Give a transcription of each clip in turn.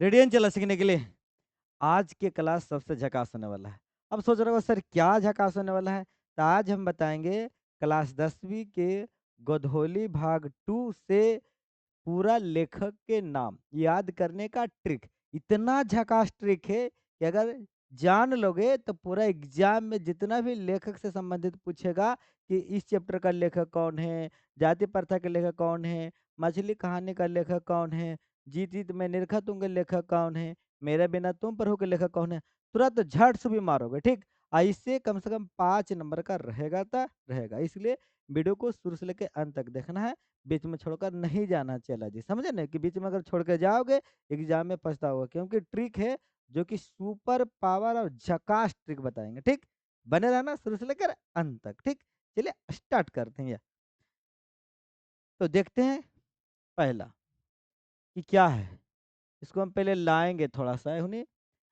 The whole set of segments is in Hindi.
रेडी हैं चला सीखने के लिए? आज की क्लास सबसे झकास होने वाला है। अब सोच रहे हो सर क्या झकास होने वाला है? तो आज हम बताएँगे क्लास 10वीं के गोधोली भाग 2 से पूरा लेखक के नाम याद करने का ट्रिक। इतना झकास ट्रिक है कि अगर जान लोगे तो पूरा एग्जाम में जितना भी लेखक से संबंधित पूछेगा कि इस चैप्टर का लेखक कौन है, जाति प्रथा के लेखक कौन है, मछली कहानी का लेखक कौन है, जीत जीत मैं निरखा तुम के लेखक कौन है, मेरे बिना तुम पर हो के लेखक कौन है, तुरंत झट से भी मारोगे, ठीक। इससे कम से कम 5 नंबर का रहेगा तो रहेगा, इसलिए वीडियो को शुरू से लेकर अंत तक देखना है। बीच में छोड़कर नहीं जाना चला जी, समझे ना? कि बीच में अगर छोड़ के जाओगे एग्जाम में पछताओगे, क्योंकि ट्रिक है जो कि सुपर पावर और झकास ट्रिक बताएंगे, ठीक। बने रहना शुरू से लेकर अंत तक, ठीक। चलिए स्टार्ट करते हैं ये। तो देखते हैं पहला कि क्या है। इसको हम पहले लाएंगे थोड़ा सा उन्हें,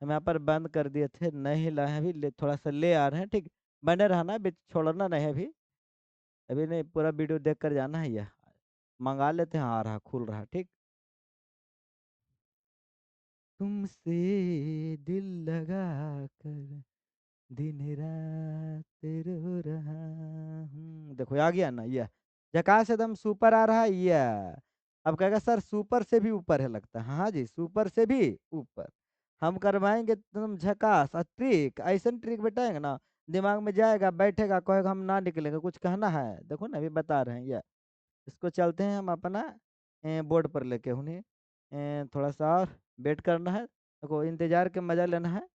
हम यहाँ पर बंद कर दिए थे, नहीं लाए हैं अभी, थोड़ा सा ले आ रहे हैं, ठीक। बने रहना, बीच छोड़ना नहीं है अभी। अभी नहीं, पूरा वीडियो देख कर जाना है। यह मंगा लेते हैं, आ रहा खुल रहा, ठीक। तुमसे दिल लगा कर दिन रात रो रहा हूँ। देखो आ गया ना ये, झकास एकदम सुपर आ रहा है ये। अब कहेगा सर सुपर से भी ऊपर है लगता है। हाँ जी, सुपर से भी ऊपर हम करवाएंगे एकदम झकास। और ट्रिक ऐसा ट्रिक बताएंगे ना, दिमाग में जाएगा, बैठेगा, कहेगा हम ना निकलेंगे, कुछ कहना है। देखो ना अभी बता रहे हैं ये। इसको चलते हैं हम अपना बोर्ड पर लेके उन्हें, थोड़ा सा और वेट करना है। देखो इंतजार के मजा लेना है।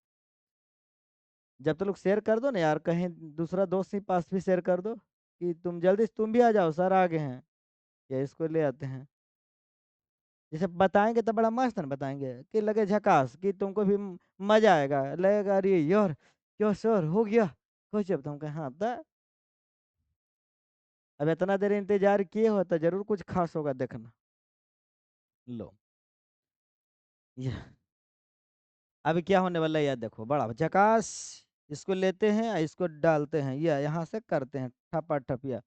जब तक लोग शेयर कर दो ना यार, कहीं दूसरा दोस्त ही पास भी शेयर कर दो कि तुम जल्दी से तुम भी आ जाओ, सर आगे हैं, या इसको ले आते हैं। जैसे बताएंगे तो बड़ा मस्त ना बताएंगे कि लगे झकास, कि तुमको भी मजा आएगा, लगेगा अरे यार क्यों सर हो गया कुछ। अब तुम कहे हाँ तो अब इतना देर इंतजार किए हो तो जरूर कुछ खास होगा, देखना। लो ये अभी क्या होने वाला है यार, देखो बड़ा झकास। इसको लेते हैं और इसको डालते हैं, या यहाँ से करते हैं ठपा ठपिया।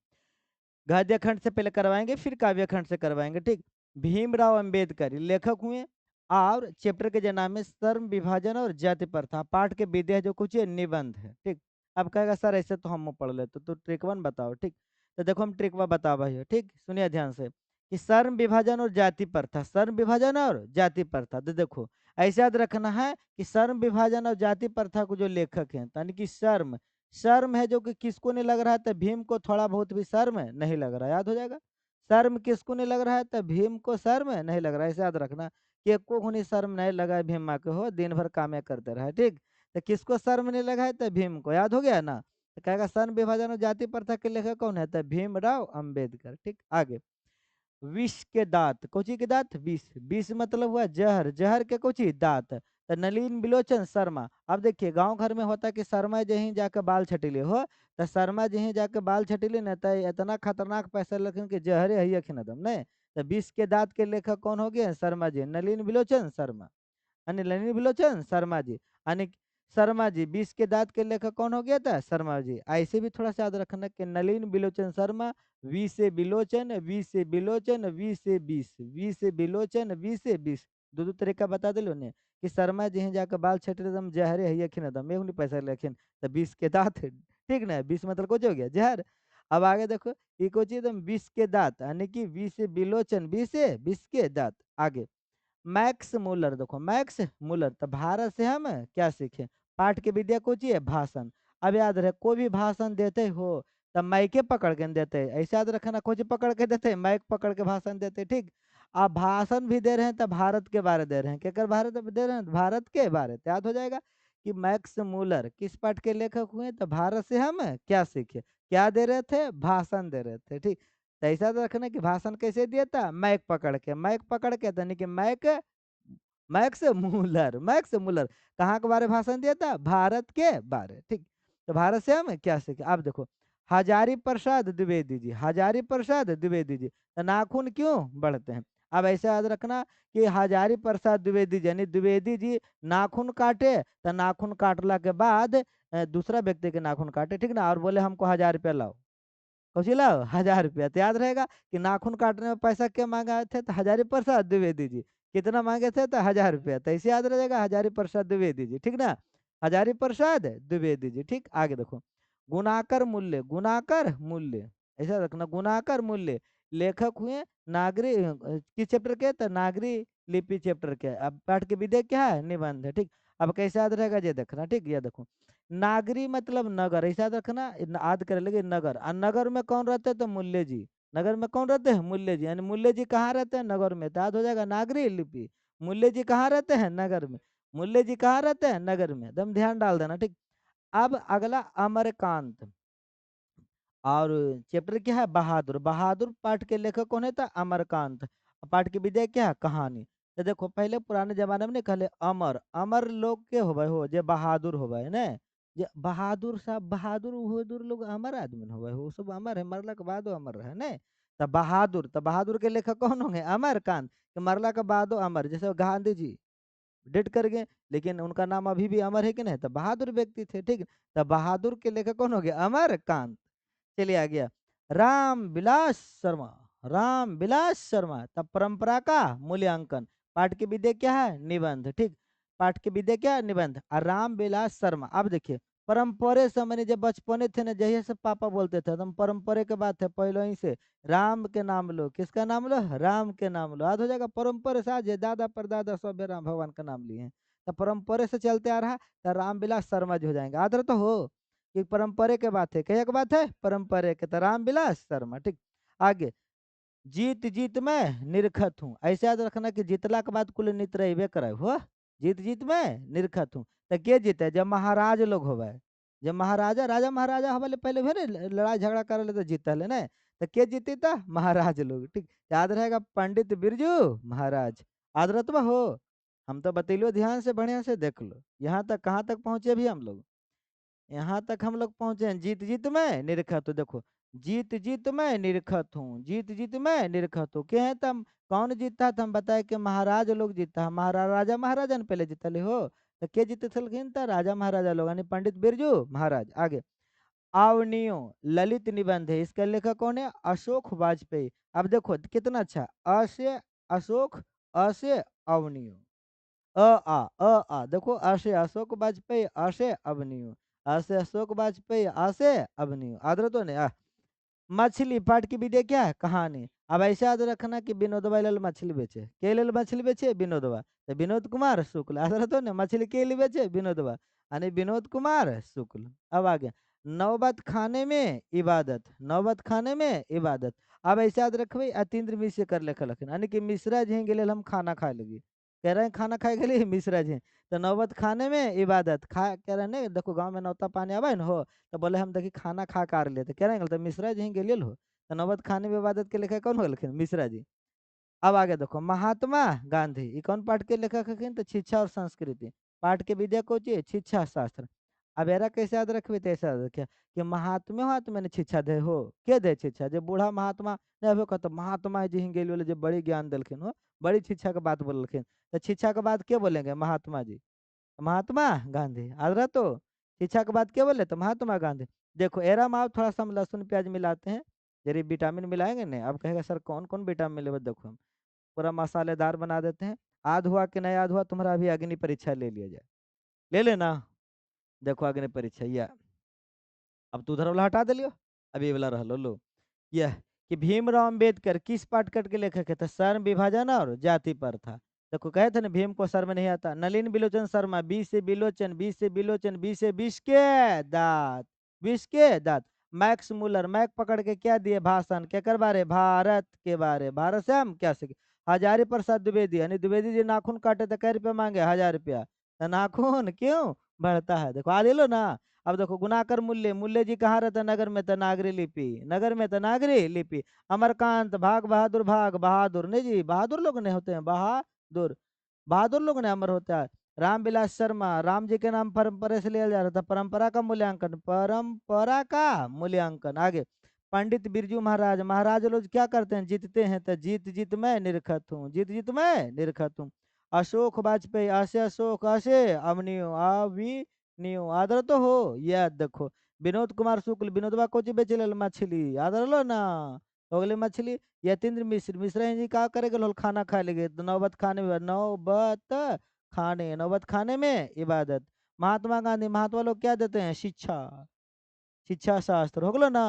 गद्य खंड से पहले करवाएंगे, फिर काव्य खंड से करवाएंगे, ठीक। भीमराव अंबेडकर ये लेखक हुए। और चैप्टर के जो नाम है श्रम विभाजन और जाति प्रथा, पाठ के विद्या जो कुछ है निबंध है, ठीक। अब कहेगा सर ऐसे तो हम पढ़ लेते, तो ट्रिक वन बताओ, ठीक। तो देखो हम ट्रिक वन बता भाई, ठीक, सुनिए ध्यान से कि श्रम विभाजन और जाति प्रथा, श्रम विभाजन और जाति प्रथा। तो देखो ऐसे याद रखना है कि श्रम विभाजन और जाति प्रथा को जो लेखक हैं, यानी कि शर्म शर्म है जो कि किसको नहीं लग रहा है, तो भीम को थोड़ा बहुत भी शर्म है नहीं लग रहा है, याद हो जाएगा। शर्म किसको नहीं लग रहा है, तो भीम को शर्म है नहीं लग रहा है, ऐसे याद रखना कि एको खुनी शर्म नहीं लगा है भीम माँ के हो, दिन भर कामे करते रहे, ठीक। तो किसको शर्म नहीं लगा है, तो भीम को, याद हो गया ना। तो कहेगा श्रम विभाजन और जाति प्रथा के लेखक कौन है, तो भीमराव अंबेडकर, ठीक। आगे विष के दांत, कोची के दांत, विष, विष मतलब हुआ जहर, जहर के कोची दांत। तो नलिन बिलोचन शर्मा। अब देखिए गांव घर में होता है कि शर्मा जी ही जाकर बाल छटीले हो, तो शर्मा जी ही जाकर बाल छटीले न, तो इतना खतरनाक पैसा लखन के जहरे है अखिन दम नहीं। तो विष के दांत के लेखक कौन हो गए, शर्मा जी, नलिन बिलोचन शर्मा। आणि नलिनी बिलोचन शर्मा जी। आणि शर्मा जी 20 के दांत के लेखक कौन हो गया था, शर्मा जी। ऐसे भी थोड़ा सा याद रखना कि नलिन बिलोचन शर्मा, वी से बिलोचन, वी से बिलोचन, वी से 20, वी से बिलोचन, वी से 20। दो दो तरीका बता दिलो ने कि शर्मा जी हैं जाकर बाल छटे दम जहरे है यखिन दम में पैसा लेखिन। तो 20 के दांत है, ठीक ना, 20 मतलब कुछ हो गया जहर। अब आगे देखो ये कुछ एकदम 20 के दांत, यानी कि वी से बिलोचन, बी से 20 के दांत। आगे मैक्स मूलर, देखो मैक्स मूलर, तो भारत से हम क्या सीखे, पाठ की विद्या को चाहिए भाषण। अब याद रहे कोई भी भाषण देते हो तो माइके पकड़ के देते हैं, ऐसे याद रखना, कुछ पकड़ के देते हैं, माइक पकड़ के भाषण देते हैं, ठीक। आप भाषण भी दे रहे हैं तो भारत के बारे दे रहे हैं, क्या भारत में दे रहे हैं, भारत के बारे, तो याद हो जाएगा कि मैक्स मूलर किस पाठ के लेखक हुए, तो भारत से हम क्या सीखे, क्या दे रहे थे, भाषण दे रहे थे, ठीक। तो ऐसा तो रखना कि भाषण कैसे दिया था, माइक पकड़ के, माइक पकड़ के, यानी कि mike, Max Muller, Max Muller कहाँ के बारे में भाषण दिया था, भारत के बारे, ठीक। तो भारत से हम क्या सीखे, आप देखो हजारी प्रसाद द्विवेदी जी, हजारी प्रसाद द्विवेदी जी, तो नाखून क्यों बढ़ते हैं। अब ऐसा याद रखना कि हजारी प्रसाद द्विवेदी जी, यानी द्विवेदी जी नाखून काटे, तो नाखून काटला के बाद दूसरा व्यक्ति के नाखून काटे, ठीक ना, और बोले हमको 1000 रुपया लाओ, कौची लाओ, 1000 रुपया। तो याद रहेगा कि नाखून काटने में पैसा क्या मांगा थे, तो हजारी प्रसाद द्विवेदी जी। कितना मांगे थे? तो 1000 रुपया। तो ऐसे याद रहेगा, हजारी प्रसाद द्विवेदी जी, ठीक ना? हजारी प्रसाद द्विवेदी जी, ठीक। आगे देखो, गुणाकर मूल्य, गुणाकर मूल्य ऐसा रखना, गुणाकर मूल्य। लेखक हुए नागरी किस चैप्टर के? तो नागरी लिपि चैप्टर के। अब पाठ के विधेय क्या है? निबंध है, ठीक। अब कैसे याद रहेगा ये देखना, ठीक। ये देखो, नागरी मतलब नगर, ऐसा याद रखना। याद कर लेंगे नगर, और नगर में कौन रहते हैं? तो मूल्य जी। नगर में कौन रहते हैं? मूल्य जी। यानी मूल्य जी कहाँ रहते हैं? नगर में। तो याद हो जाएगा नागरी लिपि। मूल्य जी कहाँ रहते हैं? नगर में। मूल्य जी कहाँ रहते हैं? नगर में। एकदम ध्यान डाल देना, ठीक। अब अगला अमरकांत, और चैप्टर क्या है? बहादुर। बहादुर पाठ के लेखक कौन है? था अमरकांत। पाठ की विधेय क्या है? कहानी। तो देखो, पहले पुराने जमाने में नहीं कहले अमर, अमर लोग के होवे हो, जे बहादुर होवे ने। जे बहादुर साहब, बहादुर उहादुर लोग अमर आदमी न होवे हो, सब अमर है, मरला के बाद अमर रहे ने। तो बहादुर, तो बहादुर के लेखक कौन होंगे? अमरकांत। कि मरला के बाद अमर, जैसे गांधी जी डेट कर गए, लेकिन उनका नाम अभी भी अमर है कि नहीं? तो बहादुर व्यक्ति थे, ठीक। तो बहादुर के लेखक कौन हो गया? अमरकांत। चलिए आ गया राम विलास शर्मा। राम विलास शर्मा, तब परंपरा का मूल्यांकन। पाठ की विधेय क्या है? निबंध, ठीक। पाठ की विधेय क्या है? निबंध। और राम विलास शर्मा, अब देखिए, परंपरे से मैंने जब बचपने थे ना, जहिया से पापा बोलते थे, तुम परंपरे के बात है, पहले ही से राम के नाम लो। किसका नाम लो? राम के नाम लो। याद हो जाएगा, परंपरे से आज है, दादा परदादा सब राम भगवान का नाम लिए हैं। तो परंपरे से चलते आ रहा, तो रामविलास शर्मा जी हो जाएंगे। आदर तो हो कि परंपरे के बात है, क्या बात है? परंपरे के। तो रामविलास शर्मा, ठीक। आगे, जीत जीत में निरखत हूँ, ऐसे याद रखना कि जीतला के बाद कुल नित रहे करे हो। जीत जीत में निरखत हूँ। तो के जीते? जब महाराज लोग होवे, जब महाराजा, राजा महाराजा होवे पहले भेरे लड़ाई झगड़ा करे ले तो जीतले ने। तो के जीती था? महाराज लोग, ठीक। याद रहेगा, पंडित बिरजू महाराज। याद रहता हो। हम तो बतैलो, ध्यान से बढ़िया से देख लो, यहाँ तक कहाँ तक पहुंचे भी हम लोग। यहाँ तक हम लोग पहुंचे हैं, जीत जीत में निरखत हूँ। देखो, जीत जीत में निरखत हूँ, जीत जीत में निरखत हूँ, क्या है? तम कौन जीता था? हम बताए कि महाराज लोग जीता, महाराजा महाराजा ने पहले जीतले हो। तो के जीते थलखिन? तो राजा महाराजा लोग, यानी पंडित बिरजू महाराज। आगे, आवनियो ललित निबंध है, इसका लेखक कौन है? अशोक वाजपेयी। अब देखो कितना अच्छा, अ से अशोक, अ से अवनियो, अ आ देखो, आ से अशोक वाजपेयी, आ से अवनियो, आ से अशोक वाजपेयी, आ से अवनियो। आदर तो नहीं मछली, पाठ की विधि क्या है? कहानी। अब ऐसे याद रखना कि विनोदवा लेल मछली बेचे, के लेल मछली बेचे? विनोदवा। तो विनोद कुमार शुक्ल। आदर तो नहीं, मछली के लिए बेचे? विनोदवा, यानी विनोद कुमार शुक्ल। अब आगे, नौबत खाने में इबादत, नौबत खाने में इबादत। अब ऐसे याद रखबे, अतीन्द्र मिश्र कर लेखा लखन, यानी कि मिश्रा जी के लेल हम खाना खाए लगी। कह रहे हैं खाना खाए के लिए मिश्रा जी। तो नौबत खाने में इबादत, खा कह रहे हैं नहीं, देखो गांव में नौता पानी आवे न हो, तो बोले हम देखी खाना खा कार लेते, क्या नहीं तो मिश्रा जी के लेल हो। तो नौबत खाने में इबादत के लेखक कौन होलखिन? मिश्रा जी। अब आगे देखो, महात्मा गांधी, ये कौन पाठ के लेखक हकिन? तो शिक्षा और संस्कृति। पाठ के विद्या को चाहिए शिक्षा शास्त्र। अब एरा कैसे याद रखबे? तो ऐसा याद रखे कि महात्मे महात्मा ने शिक्षा दे हो, के दे शिक्षा? जो बूढ़ा महात्मा नहीं हो कहते महात्मा जी हिंगे वाले जो बड़ी ज्ञान दिलखिन हो, बड़ी शिक्षा के बात बोलखिन। तो शिक्षा के बाद क्या बोलेंगे? महात्मा जी, महात्मा गांधी। आदरा तो शिक्षा के बाद क्या बोले? तो महात्मा गांधी। देखो एरा में आप थोड़ा सा हम लहसुन प्याज मिलाते हैं, जरी विटामिन मिलाएंगे ना। अब कहेगा सर कौन कौन विटामिन मिले? देखो हम पूरा मसालेदार बना देते हैं। आध हुआ कि नहीं आध हुआ, तुम्हारा अभी अग्नि परीक्षा ले लिया जाए, ले लेना। देखो अग्नि परीक्षा, या अब तू उधर वाला हटा दे लियो, अब ये वाला रह लो। यह कि भीमराव अंबेडकर किस पाठ कट के लेखक है? तो शर्म विभाजन और जाति पर था। देखो कहे थे ना, भीम को शर्म नहीं आता। नलिन बिलोचन शर्मा, बी से बिलोचन, बी से बिलोचन, बी से विष के दांत, विष के दांत। मैक्स मुलर, मैक पकड़ के क्या दिए भाषण? क्या कर बारे? भारत के बारे। भारत से हम क्या सीखे? हजारी प्रसाद द्विवेदी, यानी द्विवेदी जी नाखून काटे तो कै रुपया मांगे? 1000 रुपया। तो नाखून क्यों बढ़ता है? देखो आ ले लो ना। अब देखो, गुणाकर मूल्य, मूल्य जी कहाँ रहता? नगर में। तो नागरी लिपि, नगर में। तो नागरी लिपि। अमरकांत, भाग बहादुर, भाग बहादुर नहीं जी, बहादुर लोग नहीं होते हैं, बहादुर, बहादुर लोग ने अमर होता है। रामविलास शर्मा, राम जी के नाम परंपरा से लिया जा रहा था। परंपरा का मूल्यांकन, परंपरा का मूल्यांकन। आगे, पंडित बिरजू महाराज, महाराज लोग क्या करते हैं? जीतते हैं। तो जीत जीत में निरखत हूँ, जीत जीत में निरखत हूँ। अशोक वाजपेयी, आशे अशोक, आशे अवनियो, नियो। आदर तो हो, याद देखो, विनोद कुमार शुक्ल, विनोदवा कोची बेचे लेल मछली। आदर लो ना। हो गले मछली। यतीन्द्र मिश्र, मिश्रा जी का करे गल खाना खाए लगे, तो नौबत खाने में नौबत खाने, नौबत खाने में इबादत। महात्मा गांधी, महात्मा लोग क्या देते हैं? शिक्षा, शिक्षा शास्त्र हो गलो ना,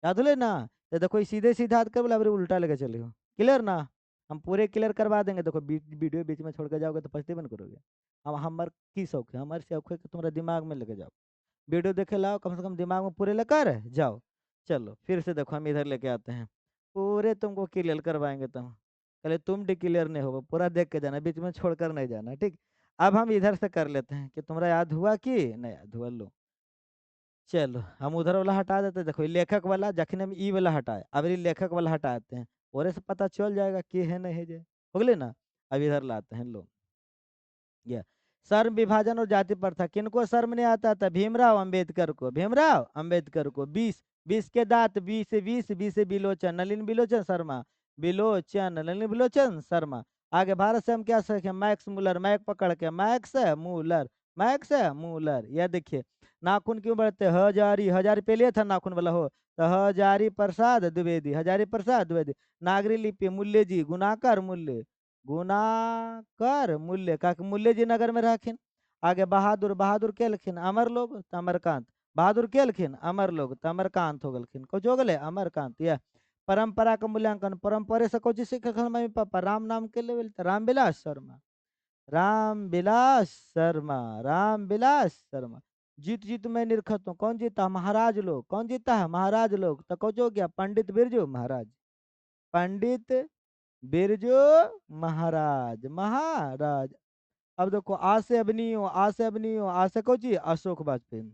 याद होले ना। तो देखो सीधे सीधे हाथ कर बोला, अरे उल्टा लेके चले हो, क्लियर ना। हम पूरे क्लियर करवा देंगे। देखो वीडियो बीच में छोड़ के जाओगे तो पछते बन करोगे। हम हमार की शौक है, हमारे शौक है कि तुम्हारा दिमाग में लेके जाओ, वीडियो देखे लाओ, कम से कम दिमाग में पूरे लेकर जाओ। चलो फिर से देखो हम इधर लेके आते हैं, पूरे तुमको क्लियर करवाएंगे तुम, पहले तुम क्लियर नहीं होगा, पूरा देख के जाना, बीच में छोड़कर नहीं जाना, ठीक। अब हम इधर से कर लेते हैं कि तुम्हारा याद हुआ कि नहीं याद हुआ। लो चलो हम उधर वाला हटा देते हैं। देखो ये लेखक वाला, जखने हम ई वाला हटाए, अब ये लेखक वाला हटाते हैं, और से पता चल जाएगा कि है नहीं है जे, हो गले ना। अब इधर लाते हैं। लो ये शर्म विभाजन और जाति प्रथा, किनको शर्म नहीं आता था? भीमराव अंबेडकर को, भीमराव अंबेडकर को। 20 के दांत, 20 से बिलोचन, नलिन बिलोचन शर्मा, बिलोचन नलिन बिलोचन शर्मा। आगे भारत से हम क्या सीखे? मैक्स मुलर, मैक पकड़ के, मैक्स मुलर, मैक्स मुलर। यह देखिए नाखून क्यों बढ़ते? हजारी, हजार पे लिया था नाखून वाला हो, तो हजारी प्रसाद द्विवेदी, हजारी प्रसाद द्विवेदी। नागरी लिपि मूल्य जी, गुणाकर मूल्य, गुना कर मूल्य का मूल्य जी नगर में रखिन। आगे बहादुर, बहादुर के लखिन? अमर लोग तमरकांत, बहादुर के लखिन? अमर लोग तमरकांत हो गलखिन। कुछ हो गले अमरकांत। यह परंपरा का मूल्यांकन, परंपरे से कुछ सीख मम्मी पापा? राम नाम के लेवल राम विलास शर्मा, राम विलास शर्मा, राम विलास शर्मा। जीत जीत में निरखत हूँ, कौन जीता? महाराज लोग। कौन जीता है? महाराज लोग। तो कुछ हो गया? पंडित बिरजू महाराज, पंडित बिरजू महाराज, महाराज। अब देखो आ से अबनियो, आ से अबनियो, आ से कोची? अशोक वाजपेयी,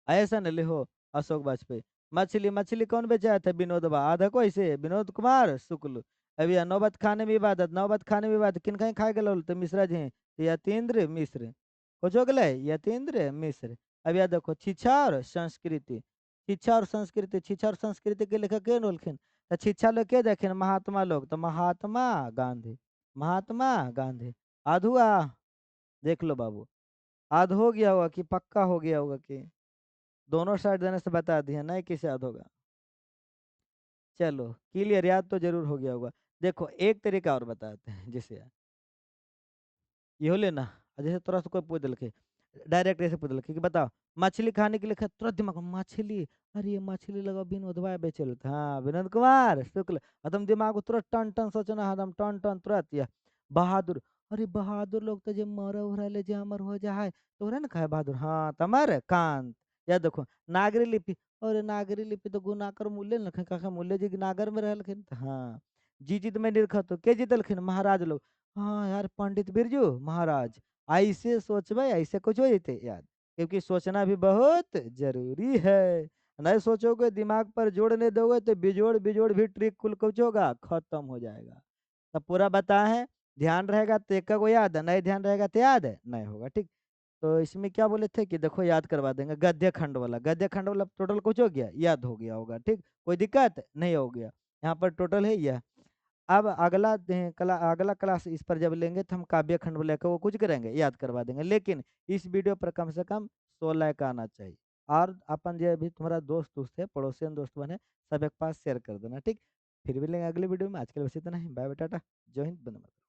ऐसा न लिहो अशोक वाजपेयी। मछली, मछली कौन बेचा था? विनोद बा, आधा को ऐसे विनोद कुमार शुक्ल। अब यह नौबत खाने में इबादत, नौबत खाने में इबादत, किन कहीं खाए गए? तो मिश्रा जी हैं, तो यतीन्द्र मिश्र। कुछ हो गए? यतीन्द्र मिश्र। अब यह देखो शिक्षा और संस्कृति, शिक्षा और संस्कृति, शिक्षा और संस्कृति के लेखक के नोलखिन? तो शिक्षा लोग के देखे? महात्मा लोग, तो महात्मा गांधी, महात्मा गांधी। आधुआ देख लो बाबू, आध हो गया होगा कि पक्का हो गया होगा कि दोनों साइड देने से बता दिया, नहीं किसे याद होगा। चलो क्लियर, याद तो जरूर हो गया होगा। देखो एक तरीका और बताते हैं, जैसे ये हो लेना, जैसे तुरंत कोई पूछ दिल के, डायरेक्ट ऐसे पूछ दिल कि बताओ मछली खाने के लिए तुरंत दिमाग में मछली, अरे ये मछली लगा विनोद भाई बेचल, हाँ विनोद कुमार शुक्ल। एकदम दिमाग को तुरंत टन टन सोचना, एकदम टन टन तुरंत। या बहादुर, अरे बहादुर लोग तो जे मर उरा ले जे अमर हो जाए तो ना कहे बहादुर, हाँ तमर कांत। या देखो नागरी लिपि, और नागरी लिपि तो गुनाकर मूल्य न का मूल्य जी नागर में रहलखिन, तो हाँ। जी जीत में निरखत तो के जीतलखिन? महाराज लोग। हाँ यार पंडित बिरजू महाराज। ऐसे सोचबे ऐसे कुछ हो जैते याद, क्योंकि सोचना भी बहुत जरूरी है। नहीं सोचोगे, दिमाग पर जोड़ नहीं दोगे, तो बिजोड़ बिजोड़ भी ट्रिक कुल कुछ होगा, खत्म हो जाएगा। तब पूरा बताए हैं, ध्यान रहेगा तो एक को याद है, नहीं ध्यान रहेगा तो याद है नहीं होगा, ठीक। तो इसमें क्या बोले थे कि देखो याद करवा देंगे, गद्य खंड वाला, गद्य खंड वाला टोटल कुछ हो गया, याद हो गया होगा, ठीक। कोई दिक्कत नहीं हो गया, यहाँ पर टोटल है यह। अब अगला क्लास इस पर जब लेंगे तो हम काव्य खंड लेकर वो कुछ करेंगे, याद करवा देंगे। लेकिन इस वीडियो पर कम से कम 16 का आना चाहिए। और अपन जो भी तुम्हारा दोस्त दोस्त है, पड़ोसियन दोस्त बने, सब एक पास शेयर कर देना, ठीक। फिर भी लेंगे अगले वीडियो में। आज के लिए बस इतना ही, बाय बाय टाटा, जय हिंद, वंदे मातरम।